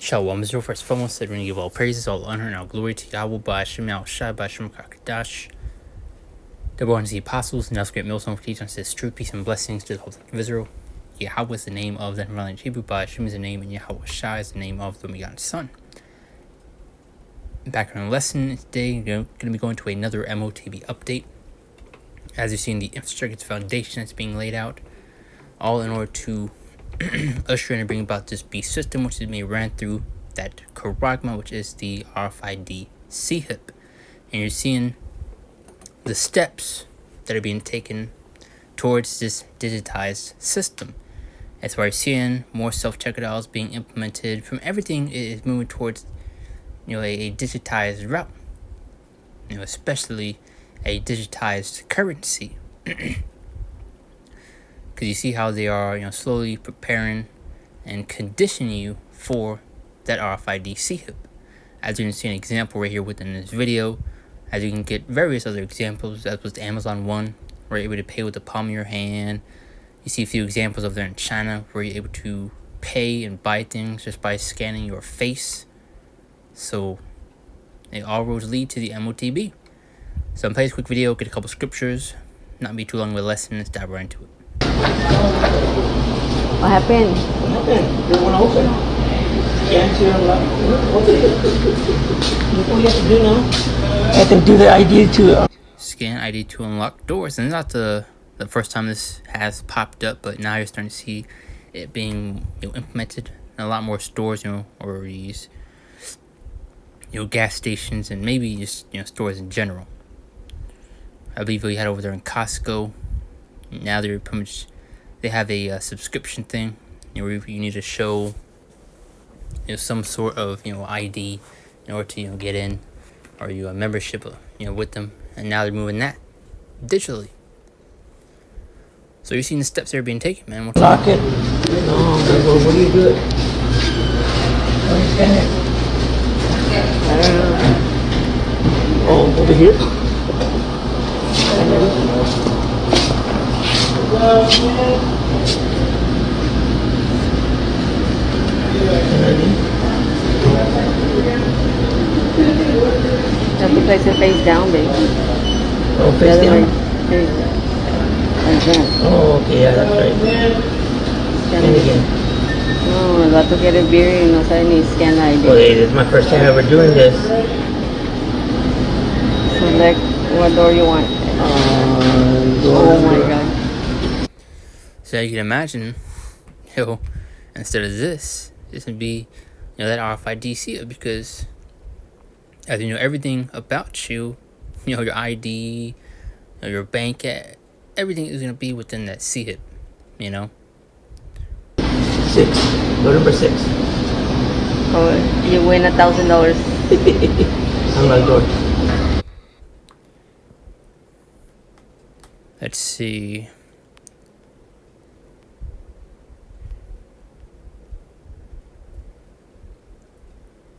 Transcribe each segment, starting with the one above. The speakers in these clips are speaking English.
Shalom Israel, first and foremost, said when you give all praises, all honor, and all glory to Yahweh, Ba'ashem, Al-Shai, Ba'ashem, Kakadash, the born to the apostles, and else great millstone for teaching us his true peace and blessings to the whole of Israel. Yahweh is the name of the Heavenly Hebrew, Ba'ashem is the name, and Yahweh Shai is the name of the begotten Son. Background lesson today, we're going to be going to another M.O.T.B update. As you've seen, the infrastructure foundation that's being laid out, all in order to usher in and bring about this B system, which is being ran through that charagma, which is the RFID CHIP. And you're seeing the steps that are being taken towards this digitized system. That's why you're seeing more self-checkouts being implemented. From everything is moving towards, a digitized route. Especially a digitized currency. Because you see how they are, slowly preparing and conditioning you for that RFID CHIP. As you can see an example right here within this video, as you can get various other examples, as was the Amazon one, where you're able to pay with the palm of your hand. You see a few examples of there in China, where you're able to pay and buy things just by scanning your face. So, all roads lead to the M.O.T.B. So I'm playing this quick video, get a couple scriptures, not be too long of a lesson, let's dive right into it. What happened? They won't open. Scan to unlock. What do you have to do now? I have to do the ID to Scan ID to unlock doors. And it's not the first time this has popped up, but now you're starting to see it being implemented in a lot more stores, or these gas stations, and maybe just stores in general. I believe we had over there in Costco. Now they're pretty much, they have a subscription thing, where you need to show some sort of ID in order to get in, or a membership with them. And now they're moving that digitally. So you're seeing the steps that are being taken, man. lock it. No, what do you do it? Scan it. Oh, over here. You have to place it face down, baby. Oh, face down? Like that. Oh, okay, yeah, that's right. Scan again. No, el vato quiere beer y no sabe ni scan la ID. Well, hey, this is my first time ever doing this. Select what door you want. Oh my god. So you can imagine, instead of this would be, that RFID seal, because as you know, everything about you, your ID, your bank, everything is going to be within that CHIP, 6. Door number 6. Oh, you win $1,000. Unlock door. Let's see.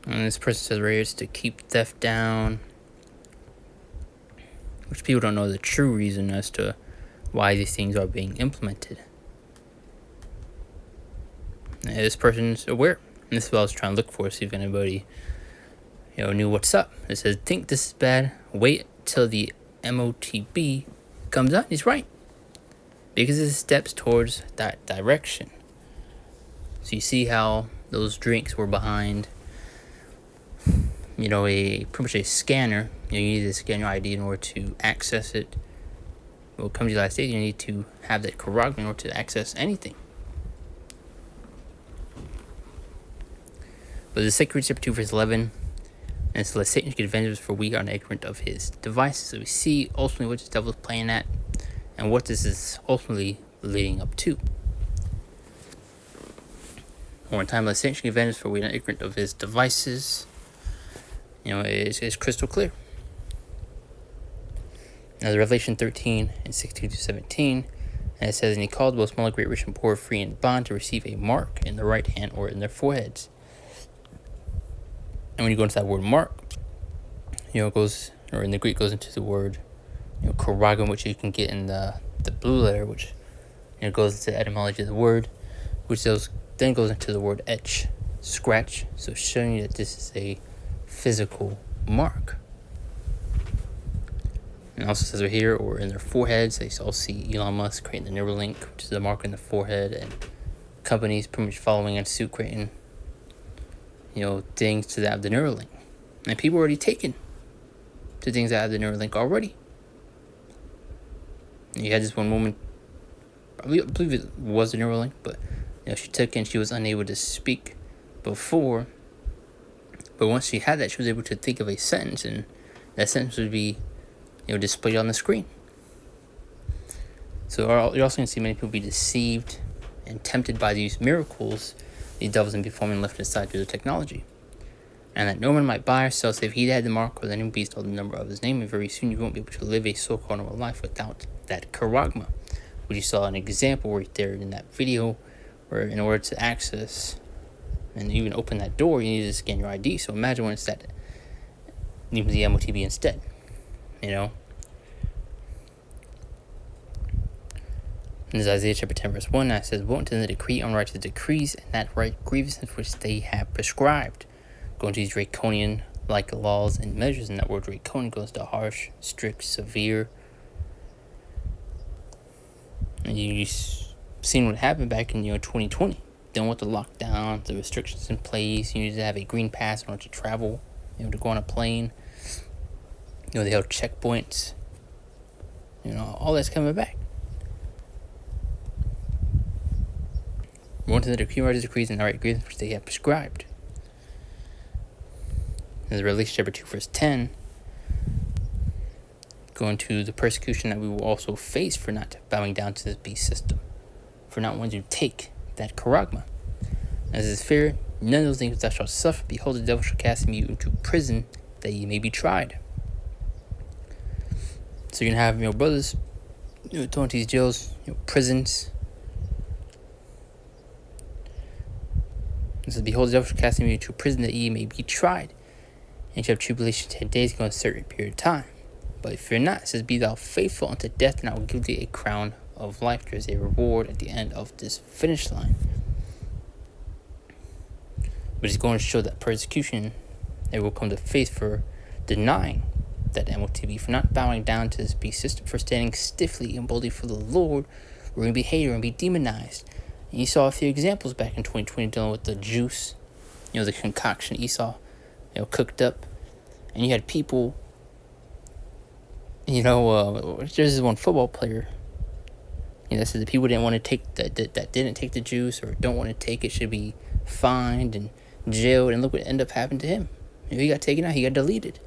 And this person says right here is to keep theft down, which people don't know the true reason as to why these things are being implemented. And this person's aware. And this is what I was trying to look for, see if anybody knew what's up. It says, think this is bad, wait till the M.O.T.B comes out. He's right, because it steps towards that direction. So you see how those drinks were behind pretty much a scanner. You need to scan your ID in order to access it. Well, come to the United States, you need to have that charagma in order to access anything. But the 2 Corinthians 2 verse 11, and so let Satan get advantage, for we are ignorant of his devices. So we see ultimately what the devil is playing at, and what this is ultimately leading up to. One time, let Satan get advantage, for we are ignorant of his devices. It's crystal clear. Now, the Revelation 13 and 16 to 17, and it says, and he called both small, great, rich, and poor, free, and bond, to receive a mark in their right hand or in their foreheads. And when you go into that word mark, it goes, or in the Greek, goes into the word, charagma, which you can get in the blue letter, which goes into the etymology of the word, which then goes into the word etch, scratch, so showing you that this is a physical mark. And also says right here, or in their foreheads, they all see Elon Musk creating the Neuralink, which is a mark in the forehead, and companies pretty much following in suit, creating, things to that of the Neuralink. And people are already taken to things out of the Neuralink already. And you had this one woman, I believe it was the Neuralink, but she took it and she was unable to speak before. But once she had that, she was able to think of a sentence, and that sentence would be displayed on the screen. So you're also going to see many people be deceived and tempted by these miracles these devils and performing left aside through the technology. And that no one might buy or sell save he that had the mark or the name beast or the number of his name, and very soon you won't be able to live a so-called normal life without that charagma, which you saw an example right there in that video, where in order to access and even open that door, you need to scan your ID. So imagine when it's that, even the M.O.T.B instead, This is Isaiah chapter 10 verse 1. That says, "Won't the decree unrighteous decrees, and that right grievances which they have prescribed." Going to these draconian like laws and measures, and that word draconian goes to harsh, strict, severe. And you've seen what happened back in 2020. Dealing with the lockdown, the restrictions in place. You need to have a green pass in order to travel, to go on a plane. They held checkpoints. All that's coming back. One to the decree righteous decrees and the right grievance which they have prescribed. In the Revelation chapter 2 verse 10, going to the persecution that we will also face for not bowing down to this beast system, for not wanting to take that charagma. As is fair, none of those things thou shalt suffer. Behold, the devil shall cast you into prison, that ye may be tried. So you're going to have brothers thrown into these jails, prisons. It says, "Behold, the devil shall cast you into prison, that ye may be tried. And you shall have tribulation 10 days, going a certain period of time. But fear not," it says, "be thou faithful unto death, and I will give thee a crown of life." There is a reward at the end of this finish line. But it's going to show that persecution they will come to face for denying that M.O.T.B, for not bowing down to this beast system, for standing stiffly and boldly for the Lord. We're going to be hated and be demonized. And you saw a few examples back in 2020 dealing with the juice, the concoction Esau, cooked up. And you had people, there's this one football player, that said the people didn't want to take that didn't take the juice or don't want to take it should be fined and jailed. And look what ended up happening to him. He got taken out, he got deleted.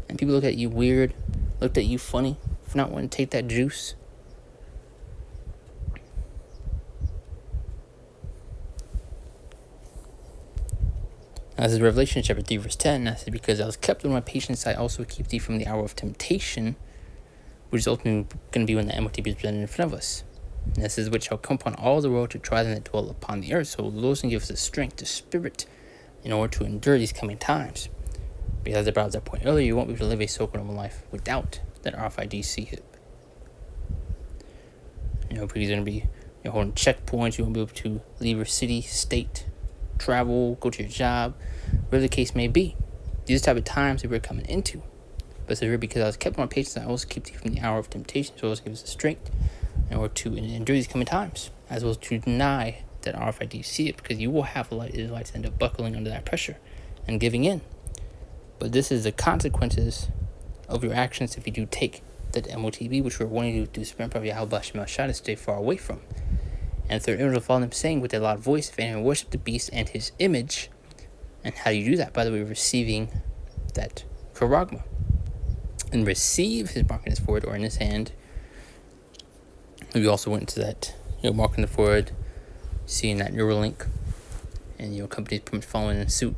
And people looked at you weird, looked at you funny for not wanting to take that juice. As is Revelation chapter 3 verse 10, I said, "Because I was kept with my patience, I also keep thee from the hour of temptation," which is ultimately going to be when the M.O.T.B is presented in front of us. And this is which shall come upon all the world to try them that dwell upon the earth. So the Lord's going to give us the strength, the spirit, in order to endure these coming times. Because as I brought up that point earlier, you won't be able to live a so-called normal life without that RFID chip. Because you're going to be holding checkpoints, you won't be able to leave your city, state, travel, go to your job, whatever the case may be. These are the type of times that we're coming into. But it's because I was kept on my patience, I also keep thee from the hour of temptation. So it also gives us the strength in order to endure these coming times, as well as to deny that RFID chip, because you will have a lot of Israelites end up buckling under that pressure and giving in. But this is the consequences of your actions if you do take that M.O.T.B, which we're wanting to do spend probably how Bashim to stay far away from. And third image will follow them, saying with a loud voice, "If anyone worship the beast and his image." And how do you do that? By the way, receiving that charagma. And receive his mark in his forehead or in his hand. We also went into that, mark in the forehead, seeing that Neuralink, and companies pretty much following in suit.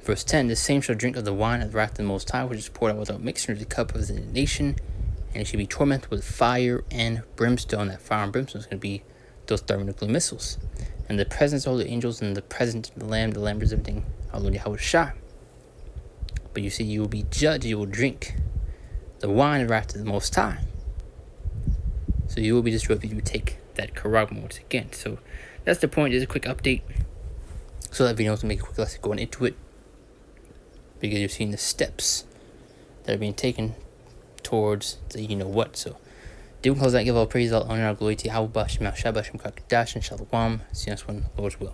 Verse 10, "The same shall drink of the wine of the wrath of the Most High, which is poured out without mixture into the cup of his indignation, and he should be tormented with fire and brimstone." That fire and brimstone is going to be those thermonuclear missiles. "And the presence of all the angels, and the presence of the Lamb is everything. Hallelujah, how it shine." But you see, you will be judged, you will drink the wine of the wrath of the Most High. So you will be destroyed if you take that charagma once again. So that's the point. Just a quick update. So that video is to make a quick lesson going into it, because you're seeing the steps that are being taken towards the you know what. So, do close that, give all praise, all honor, all glory to Yahweh, Shem Shabbat, Shem Kakadash, and Shalom. See you next one, Lord's will.